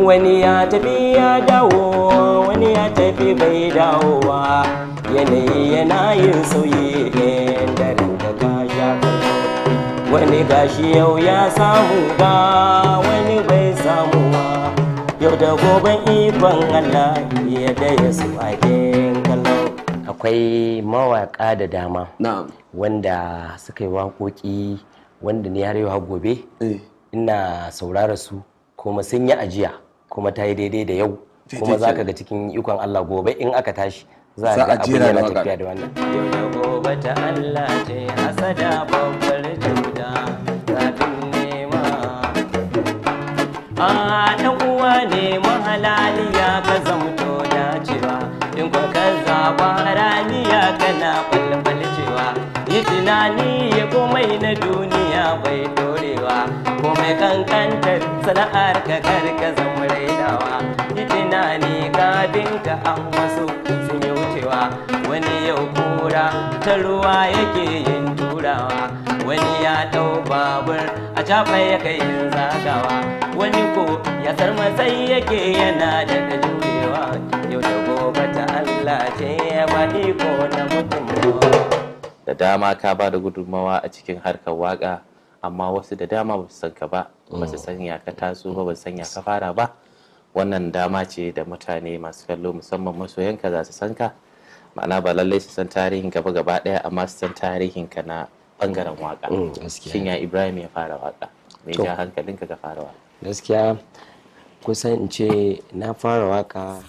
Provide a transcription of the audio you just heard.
Wani ya tafi ya dawo, wani ya tafi bai dawowa, yanayi yana yin sauyi daren da ka sha kallo. Wani gashi yau ya samu ga wani bai samu ba, yau da goben ikon Allah yadda ya su akin kallo. Akwai mawaƙa da dama wanda suka yi waƙoƙi wanda ni har yau gobe ina saurara su kuma sun yi ajiya kuma ta yi daidai da yau kuma za ka ga cikin ikon Allah gobe in aka tashi za a ga abin yana tafiya da wannan. Yau da gobe ta Allah ce hasada babbar cuta zafin nema. A ɗan uwa ne mahalaliya ka zamto dacewa in kwa ka zaba raniya kana falfalcewa. Yi tunani ya komai na duniya bai dorewa, komai kankantar sana'ar ka karka zama rainawa. Yi tunani kafin ka an wasu sun yi wucewa, wani yau kura ta ruwa yake yin turawa, wani ya ɗau babur a caɓa ya kai yin zagawa, wani ko ya sarmasai yake yana daga jurewa. Yau da gobe ta Allah ce ya ba iko na mutum. Da dama ka ba da gudunmawa a cikin harkar waka, amma wasu da dama ba su san ka ba, ba su san ya ka taso ba, ba su san ya ka fara ba. Wannan dama ce da mutane masu kallo musamman masoyanka za su san ka, ma'ana ba lallai su san tarihin gaba gaba daya, amma su san tarihin ka na bangaren waka. Shin ya Ibrahim ya fara waka? Me ja hankalinka ka fara waka? Gaskiya kusan in ce na fara waka